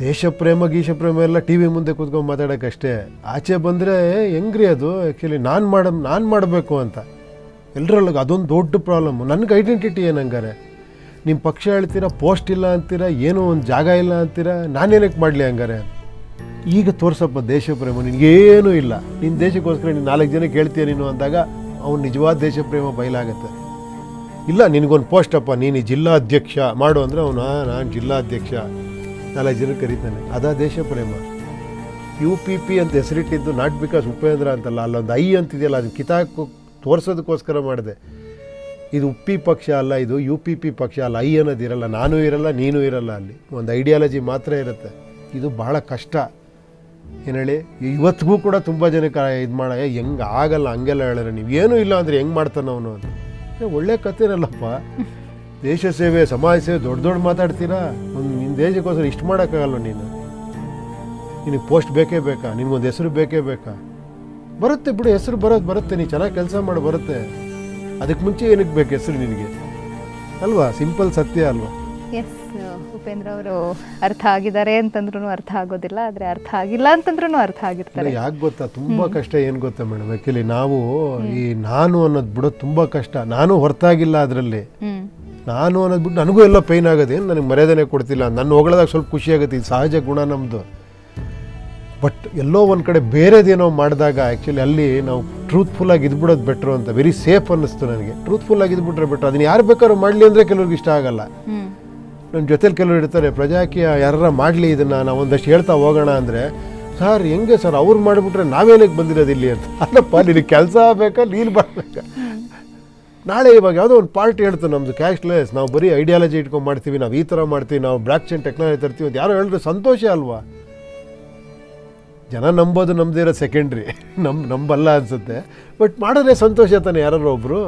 ದೇಶ ಪ್ರೇಮ ಗೀಶ ಪ್ರೇಮ ಎಲ್ಲ T V ಮುಂದೆ ಕೂತ್ಕೊಂಡು ಮಾತಾಡೋಕ್ಕಷ್ಟೇ. ಆಚೆ ಬಂದರೆ ಹೆಂಗ್ರಿ ಅದು ಆ್ಯಕ್ಚುಲಿ ನಾನು ಮಾಡಬೇಕು ಅಂತ ಎಲ್ಲರೊಳಗೆ ಅದೊಂದು ದೊಡ್ಡ ಪ್ರಾಬ್ಲಮ್ಮು. ನನಗೆ ಐಡೆಂಟಿಟಿ ಏನಂಗಾರೆ, ನಿಮ್ಮ ಪಕ್ಷ ಹೇಳ್ತೀರಾ, ಪೋಸ್ಟ್ ಇಲ್ಲ ಅಂತೀರಾ, ಏನೋ ಒಂದು ಜಾಗ ಇಲ್ಲ ಅಂತೀರಾ, ನಾನೇನಕ್ಕೆ ಮಾಡಲಿ ಹಂಗಾರೆ? ಈಗ ತೋರ್ಸಪ್ಪ ದೇಶ ಪ್ರೇಮ, ನಿನಗೇನೂ ಇಲ್ಲ, ನಿನ್ನ ದೇಶಕ್ಕೋಸ್ಕರ ನೀನು 4 ಜನಕ್ಕೆ ಹೇಳ್ತೀಯ ನೀನು ಅಂದಾಗ ಅವ್ನು ನಿಜವಾದ ದೇಶ ಪ್ರೇಮ ಬಯಲಾಗತ್ತೆ. ಇಲ್ಲ ನಿನಗೊಂದು ಪೋಸ್ಟಪ್ಪ, ನೀನು ಜಿಲ್ಲಾಧ್ಯಕ್ಷ ಮಾಡು ಅಂದರೆ ಅವನು ನಾನು ಜಿಲ್ಲಾಧ್ಯಕ್ಷ 4 ಜನಕ್ಕೆ ಕರೀತಾನೆ, ಅದಾ ದೇಶ ಪ್ರೇಮ. UPP ಅಂತ ಹೆಸರಿಟ್ಟಿದ್ದು ನಾಟ್ ಬಿಕಾಸ್ ಉಪೇಂದ್ರ ಅಂತಲ್ಲ, ಅಲ್ಲೊಂದು ಐ ಅಂತಿದೆಯಲ್ಲ, ಅದು ಕಿತಾಕು ತೋರಿಸೋದಕ್ಕೋಸ್ಕರ ಮಾಡಿದೆ. ಇದು ಉಪ್ಪಿ ಪಕ್ಷ ಅಲ್ಲ, ಇದು UPP ಪಕ್ಷ ಅಲ್ಲ. ಐ ಅನ್ನೋದಿರಲ್ಲ, ನಾನೂ ಇರಲ್ಲ, ನೀನೂ ಇರಲ್ಲ, ಅಲ್ಲಿ ಒಂದು ಐಡಿಯಾಲಜಿ ಮಾತ್ರ ಇರುತ್ತೆ. ಇದು ಭಾಳ ಕಷ್ಟ. ಏನು ಹೇಳಿ, ಇವತ್ತಿಗೂ ಕೂಡ ತುಂಬ ಜನಕ್ಕೆ ಇದು ಮಾಡ ಹೆಂಗೆ ಆಗಲ್ಲ, ಹಂಗೆಲ್ಲ ಹೇಳಿದ್ರೆ ನೀವು ಏನೂ ಇಲ್ಲ ಅಂದರೆ ಹೆಂಗೆ ಮಾಡ್ತಾನೆ ಅವನು ಅಂತ. ಒಳ್ಳೆ ಕಥೆನಲ್ಲಪ್ಪ, ದೇಶ ಸೇವೆ ಸಮಾಜ ಸೇವೆ ದೊಡ್ಡ ಮಾತಾಡ್ತೀರಾ. ನಿನ್ನ ದೇಶಕ್ಕೋಸ್ಕರ ಇಷ್ಟು ಮಾಡೋಕ್ಕಾಗಲ್ಲ. ನಿನಗೆ ಪೋಸ್ಟ್ ಬೇಕೇ ಬೇಕಾ, ನಿನಗೊಂದು ಹೆಸರು ಬೇಕೇ ಬೇಕಾ? ಬರುತ್ತೆ ಬಿಡು, ಹೆಸರು ಬರುತ್ತೆ, ನೀನು ಚೆನ್ನಾಗಿ ಕೆಲಸ ಮಾಡಿ ಬರುತ್ತೆ. ಅದಕ್ಕೆ ಮುಂಚೆ ಏನಕ್ಕೆ ಬೇಕು ಹೆಸರು ನಿನಗೆ ಅಲ್ವಾ? ಸಿಂಪಲ್ ಸತ್ಯ ಅಲ್ವಾ? ಎಸ್, ಉಪೇಂದ್ರ ಅವರು ಅರ್ಥ ಆಗಿದ್ದಾರೆ ಅಂತಂದ್ರೂ ಅರ್ಥ ಆಗೋದಿಲ್ಲ, ಆದರೆ ಅರ್ಥ ಆಗಿಲ್ಲ ಅಂತಂದ್ರೂ ಅರ್ಥ ಆಗಿರ್ತಾರೆ. ಯಾಕೆ ಗೊತ್ತಾ, ತುಂಬ ಕಷ್ಟ ಏನು ಗೊತ್ತಾ ಮೇಡಮ್, ಆ್ಯಕ್ಚುಲಿ ನಾವು ಈ ನಾನು ಅನ್ನೋದು ಬಿಡೋದು ತುಂಬ ಕಷ್ಟ. ನಾನು ಹೊರತಾಗಿಲ್ಲ ಅದರಲ್ಲಿ. ನಾನು ಅನ್ನೋದು ಬಿಟ್ಟು ನನಗೂ ಎಲ್ಲ ಪೈನ್ ಆಗೋದು, ಏನು ನನಗೆ ಮರ್ಯಾದೆನೇ ಕೊಡ್ತಿಲ್ಲ, ನನ್ನ ಹೊಗಳದಾಗ ಸ್ವಲ್ಪ ಖುಷಿ ಆಗುತ್ತೆ, ಇದು ಸಹಜ ಗುಣ ನಮ್ಮದು. ಬಟ್ ಎಲ್ಲೋ ಒಂದು ಕಡೆ ಬೇರೆದೇನೋ ಮಾಡಿದಾಗ ಆ್ಯಕ್ಚುಲಿ ಅಲ್ಲಿ ನಾವು ಟ್ರೂತ್ಫುಲ್ಲಾಗಿ ಇದ್ಬಿಡೋದು ಬೆಟ್ರು ಅಂತ, ವೆರಿ ಸೇಫ್ ಅನ್ನಿಸ್ತು ನನಗೆ. ಟ್ರೂತ್ಫುಲ್ಲಾಗಿ ಇದ್ಬಿಟ್ರೆ ಬೆಟ್ರು. ಅದನ್ನು ಯಾರು ಬೇಕಾದ್ರೂ ಮಾಡಲಿ ಅಂದರೆ ಕೆಲವ್ರಿಗೆ ಇಷ್ಟ ಆಗಲ್ಲ. ನನ್ನ ಜೊತೇಲಿ ಕೆಲವರು ಇರ್ತಾರೆ, ಪ್ರಜಾಕೀಯ ಯಾರ ಮಾಡಲಿ ಇದನ್ನು, ನಾವು ಒಂದಷ್ಟು ಹೇಳ್ತಾ ಹೋಗೋಣ ಅಂದರೆ, ಸರ್ ಹೆಂಗೆ ಸರ್ ಅವ್ರು ಮಾಡಿಬಿಟ್ರೆ ನಾವೇನಕ್ಕೆ ಬಂದಿರೋದು ಇಲ್ಲಿ ಅಂತ. ಅಲ್ಲಪ್ಪ, ನಿನಗೆ ಕೆಲಸ ಬೇಕಾ, ನೀನು ಮಾಡಬೇಕಾ? ನಾಳೆ ಇವಾಗ ಯಾವುದೋ ಒಂದು ಪಾರ್ಟಿ ಹೇಳ್ತು ನಮ್ಮದು ಕ್ಯಾಶ್ಲೆಸ್, ನಾವು ಬರೀ ಐಡಿಯಾಲಜಿ ಇಟ್ಕೊಂಡು ಮಾಡ್ತೀವಿ, ನಾವು ಈ ಥರ ಮಾಡ್ತೀವಿ, ನಾವು ಬ್ಲಾಕ್ ಚೈನ್ ಟೆಕ್ನಾಲಜಿ ತರ್ತೀವಿ ಅಂತ ಯಾರೋ ಹೇಳಿದ್ರೆ ಸಂತೋಷ ಅಲ್ವಾ? ಜನ ನಂಬೋದು ನಮ್ಮದೇ ಇರೋ ಸೆಕೆಂಡ್ರಿ, ನಂಬಲ್ಲ ಅನಿಸುತ್ತೆ. ಬಟ್ ಮಾಡಿದ್ರೆ ಸಂತೋಷ ತಾನೆ ಯಾರೋ ಒಬ್ಬರು.